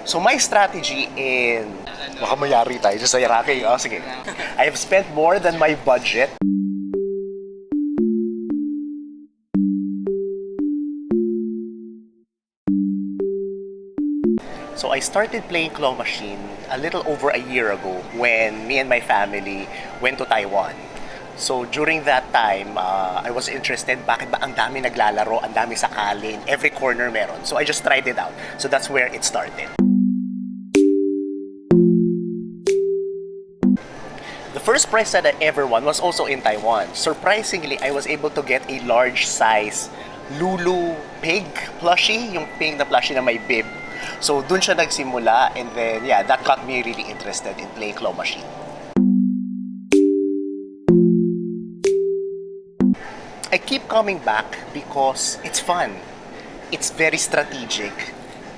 So my strategy in... Baka mayari tayo sa Iraqi. Oh, sige. I have spent more than my budget. So I started playing claw machine a little over a year ago when me and my family went to Taiwan. So during that time, I was interested, bakit ba ang dami naglalaro, ang dami sakalin, every corner meron. So I just tried it out. So that's where it started. The first prize that I ever won was also in Taiwan. Surprisingly, I was able to get a large size Lulu pig plushie, yung pink na plushie na may bib. So dun siya nagsimula, and then yeah, that got me really interested in playing claw machine. I keep coming back because it's fun. It's very strategic.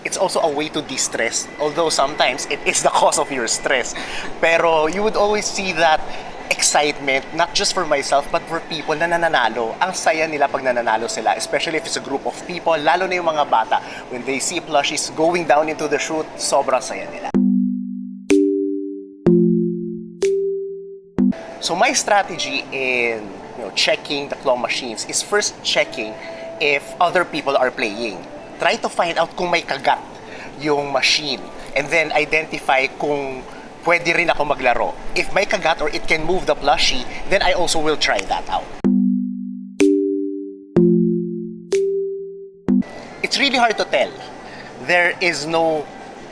It's also a way to de-stress, although sometimes it is the cause of your stress. Pero you would always see that excitement, not just for myself, but for people na nananalo. Ang saya nila pag nananalo sila, especially if it's a group of people, lalo na yung mga bata. When they see plushies going down into the chute, sobrang saya nila. So my strategy in checking the claw machines is first checking if other people are playing. Try to find out kung may kagat yung machine, and then identify kung pwede rin ako maglaro. If may kagat or it can move the plushie, then I also will try that out. It's really hard to tell. There is no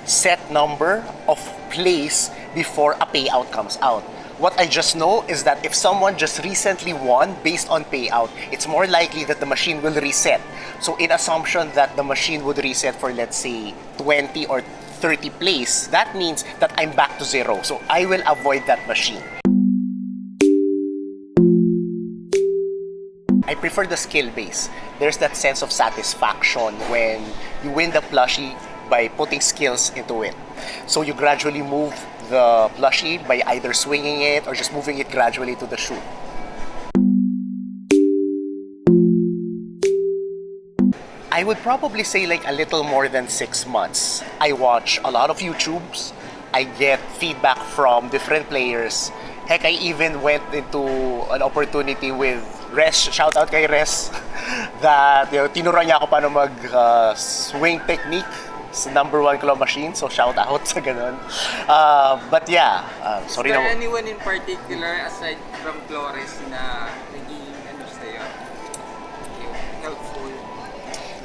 set number of plays before a payout comes out. What I just know is that if someone just recently won based on payout, it's more likely that the machine will reset. So in assumption that the machine would reset for, let's say, 20 or 30 plays, that means that I'm back to zero. So I will avoid that machine. I prefer the skill base. There's that sense of satisfaction when you win the plushie by putting skills into it. So you gradually move the plushie by either swinging it or just moving it gradually to the chute. I would probably say like a little more than 6 months. I watch a lot of YouTubes. I get feedback from different players. Heck, I even went into an opportunity with Res, shout out kay Res, that tinuruan niya ako paano mag swing technique sa #1 claw machine, so shout out sa ganun. But yeah, sorry na. na. Is there anyone in particular aside from Flores na naging sa'yo? Helpful?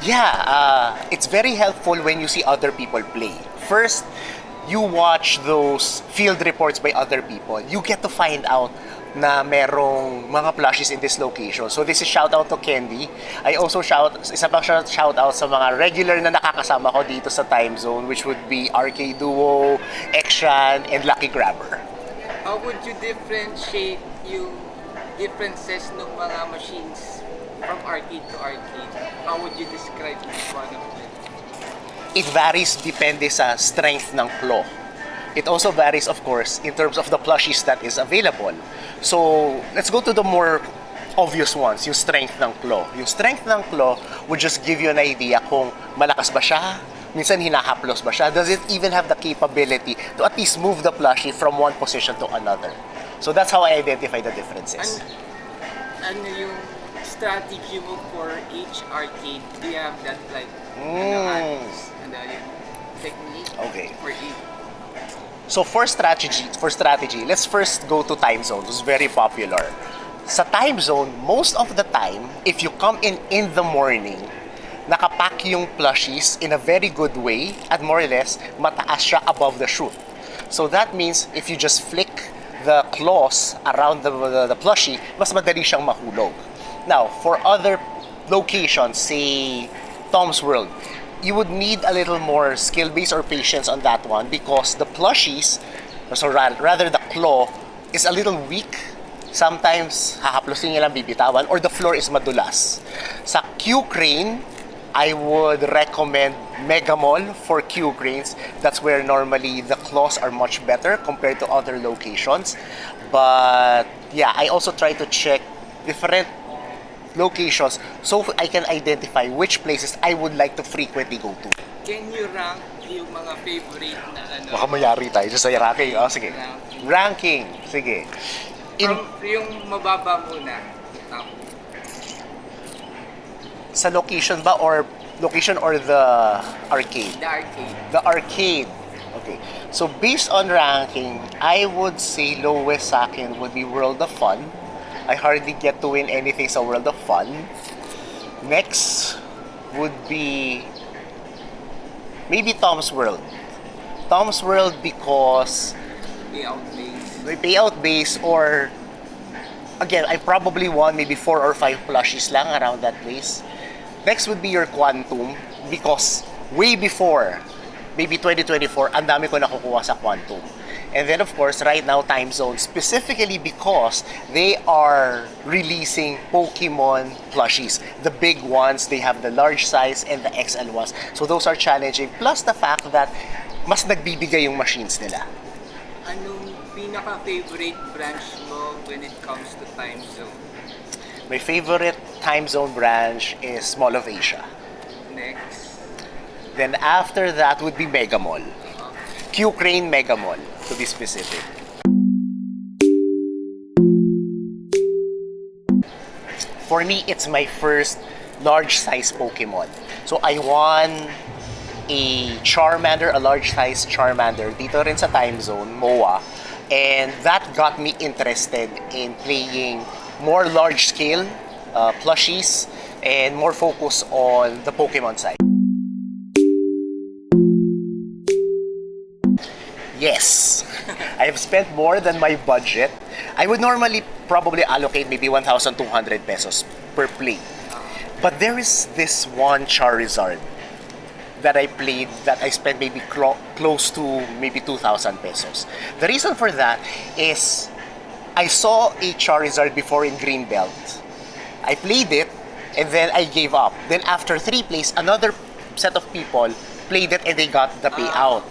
Yeah, it's very helpful when you see other people play. First, you watch those field reports by other people. You get to find out na merong mga plushies in this location. So this is shout out to Candy. I also isa pang shout out sa mga regular na nakakasama ko dito sa time zone, which would be RK Duo, Action, and Lucky Grabber. How would you differentiate yung differences ng mga machines from arcade to arcade? How would you describe each one of them? It varies depende sa strength ng claw. It also varies, of course, in terms of the plushies that is available. So, let's go to the more obvious ones, yung strength ng claw. Yung strength ng claw would just give you an idea kung malakas ba siya, minsan hinahaplos ba siya, does it even have the capability to at least move the plushie from one position to another. So that's how I identify the differences. Ano yung strategy mo for each arcade? Do you have that like, yung technique Okay. for each? So for strategy, let's first go to time zone. It's very popular. Sa time zone, most of the time, if you come in the morning, nakapack yung plushies in a very good way at more or less mataas siya above the chute. So that means if you just flick the claws around the plushie, mas madali siyang mahulog. Now, for other locations, say Tom's World, you would need a little more skill base or patience on that one because the plushies, so rather the claw, is a little weak. Sometimes hahaplosin niya lang bibitawan or the floor is madulas. Sa Q crane, I would recommend Mega Mall for Q cranes. That's where normally the claws are much better compared to other locations. But yeah, I also try to check different locations so I can identify which places I would like to frequently go to. Can you rank yung mga favorite na ano? Baka mayari tayo sa ranking. Oh, sige. Ranking. Ranking. Sige. From yung mababa muna. Top. Sa location ba or the arcade? The arcade. The arcade. Okay. So based on ranking, I would say lowest sa akin would be World of Fun. I hardly get to win anything sa World of Fun. Next would be maybe Tom's World. Tom's World because Payout base. may payout base, or again, I probably won maybe 4 or 5 plushies lang around that place. Next would be your Quantum because way before, maybe 2024, ang dami ko nakukuha sa Quantum. And then of course, right now, Time Zone, specifically because they are releasing Pokemon plushies. The big ones, they have the large size and the XL ones. So those are challenging. Plus the fact that mas nagbibigay yung machines nila. Anong pinaka-favorite branch mo when it comes to Time Zone? My favorite Time Zone branch is Mall of Asia. Next. Then after that would be Mega Mall. Q Crane Mega Mall, to be specific. For me, it's my first large size Pokemon. So I won a Charmander, a large size Charmander, dito rin sa Time Zone, MOA. And that got me interested in playing more large scale plushies and more focus on the Pokemon side. Yes, I have spent more than my budget. I would normally probably allocate maybe 1,200 pesos per play. But there is this one Charizard that I played that I spent maybe close to maybe 2,000 pesos. The reason for that is I saw a Charizard before in Greenbelt. I played it and then I gave up. Then after 3 plays, another set of people played it and they got the payout.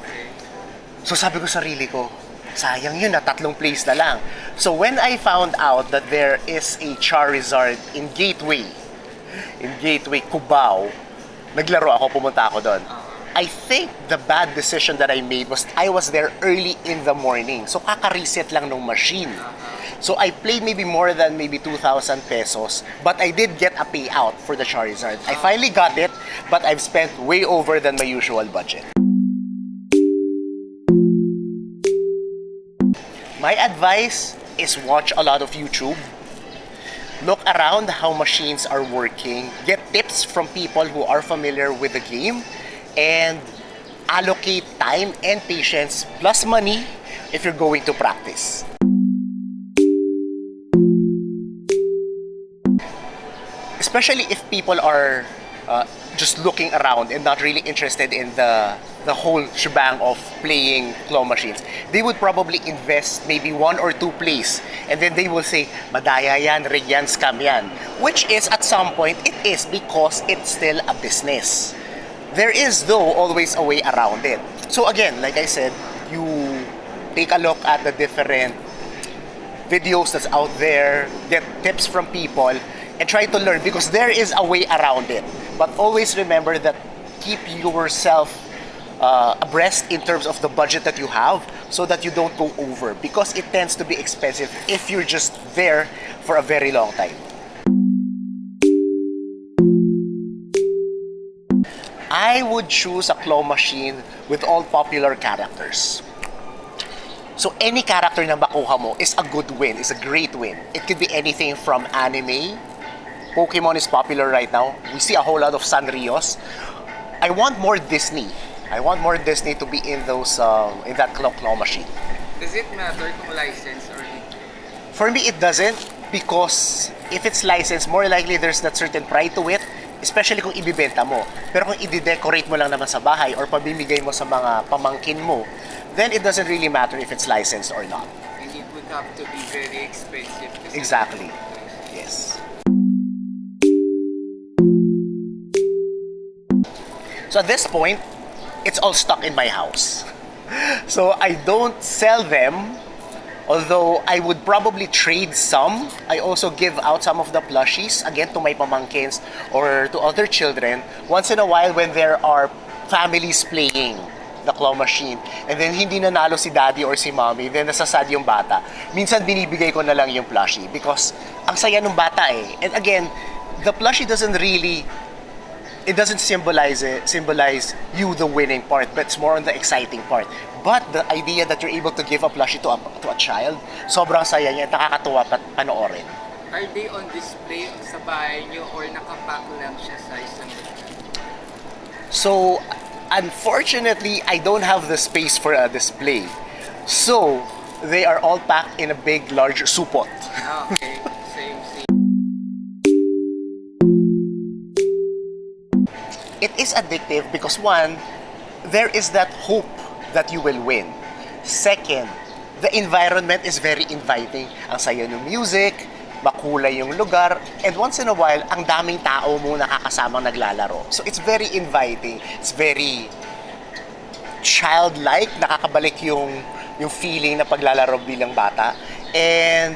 So sabi ko sarili ko, sayang yun na, 3 plays na lang. So when I found out that there is a Charizard in Gateway, Cubao, naglaro ako, pumunta ako doon. I think the bad decision that I made was I was there early in the morning. So kaka-reset lang ng machine. So I played maybe more than maybe 2,000 pesos, but I did get a payout for the Charizard. I finally got it, but I've spent way over than my usual budget. My advice is watch a lot of YouTube. Look around how machines are working. Get tips from people who are familiar with the game. And allocate time and patience plus money if you're going to practice. Especially if people are just looking around and not really interested in the whole shebang of playing claw machines. They would probably invest maybe 1 or 2 plays and then they will say, madaya yan, rig yan, scam yan. Which is, at some point, it is because it's still a business. There is, though, always a way around it. So again, like I said, you take a look at the different videos that's out there, get tips from people, and try to learn because there is a way around it. But always remember that keep yourself abreast in terms of the budget that you have so that you don't go over because it tends to be expensive if you're just there for a very long time. I would choose a claw machine with all popular characters. So any character na makuha mo is a good win, is a great win. It could be anything from anime. Pokemon is popular right now. We see a whole lot of Sanrios. I want more Disney. I want more Disney to be in those in that claw machine. Does it matter kung license or hindi? For me, it doesn't because if it's licensed, more likely there's that certain pride to it, especially kung ibibenta mo. Pero kung i-decorate mo lang naman sa bahay or pabimigay mo sa mga pamangkin mo, then it doesn't really matter if it's licensed or not. And it would have to be very expensive. Exactly. Yes. So at this point, it's all stuck in my house. So I don't sell them, although I would probably trade some. I also give out some of the plushies, again, to my pamangkins or to other children, once in a while when there are families playing. the claw machine, and then hindi nanalo si daddy or si mommy, then nasasad yung bata. Minsan binibigay ko na lang yung plushie because ang saya ng bata eh. And again, the plushie doesn't really, it doesn't symbolize you the winning part, but it's more on the exciting part. But the idea that you're able to give a plushie to a child, sobrang saya niya, nakakatuwa panoorin. Are they on display sa bahay nyo or nakapack lang siya sa isang So, unfortunately, I don't have the space for a display. So, they are all packed in a big, large supot. Okay, same. It is addictive because one, there is that hope that you will win. Second, the environment is very inviting. Ang saya ng music, makulay yung lugar, and once in a while, ang daming tao mo nakakasamang naglalaro. So it's very inviting. It's very childlike. Nakakabalik yung feeling na paglalaro bilang bata. And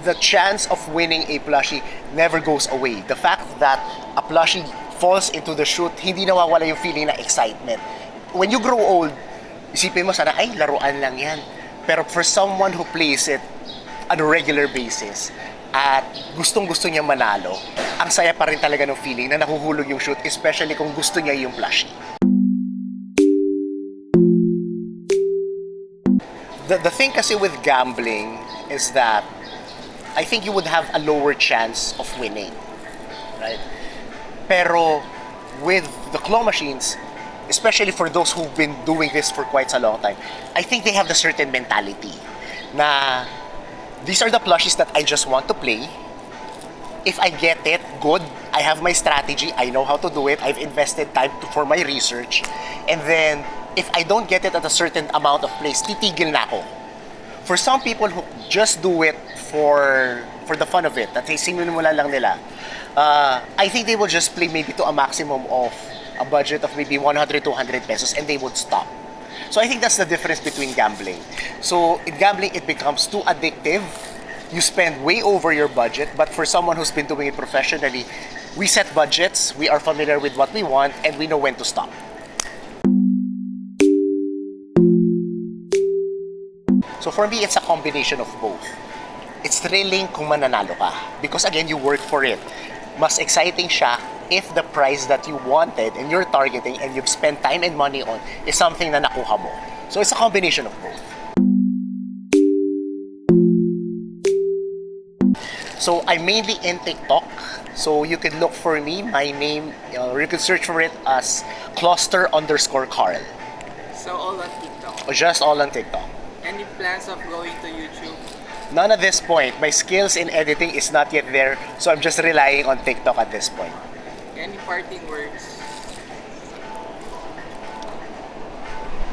the chance of winning a plushie never goes away. The fact that a plushie falls into the chute, hindi nawawala yung feeling na excitement. When you grow old, isipin mo sana, ay, laruan lang yan. Pero for someone who plays it on a regular basis at gustong-gusto niya manalo, ang saya pa rin talaga ng feeling na nahuhulog yung chute, especially kung gusto niya yung plushie. The thing kasi with gambling is that I think you would have a lower chance of winning, right? Pero with the claw machines, especially for those who've been doing this for quite a long time, I think they have the certain mentality na these are the plushies that I just want to play. If I get it, good. I have my strategy. I know how to do it. I've invested time for my research. And then, if I don't get it at a certain amount of plays, titigil na ako. For some people who just do it for the fun of it, at sinimula lang nila, I think they will just play maybe to a maximum of a budget of maybe 100, 200 pesos and they would stop. So I think that's the difference between gambling. So in gambling, it becomes too addictive. You spend way over your budget, but for someone who's been doing it professionally, we set budgets, we are familiar with what we want, and we know when to stop. So for me, it's a combination of both. It's thrilling kung mananalo ka. Because again, you work for it. Mas exciting siya if the prize that you wanted and you're targeting and you've spent time and money on is something na nakuha mo. So it's a combination of both. So I'm mainly in TikTok. So you can look for me. My name, you can search for it as cluster_Carl. So all on TikTok. Or just all on TikTok. Any plans of going to YouTube? None at this point. My skills in editing is not yet there. So I'm just relying on TikTok at this point. Any parting words?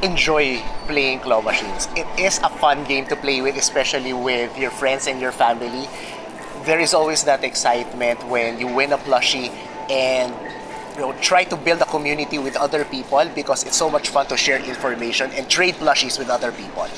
Enjoy playing claw machines. It is a fun game to play with, especially with your friends and your family. There is always that excitement when you win a plushie and try to build a community with other people because it's so much fun to share information and trade plushies with other people.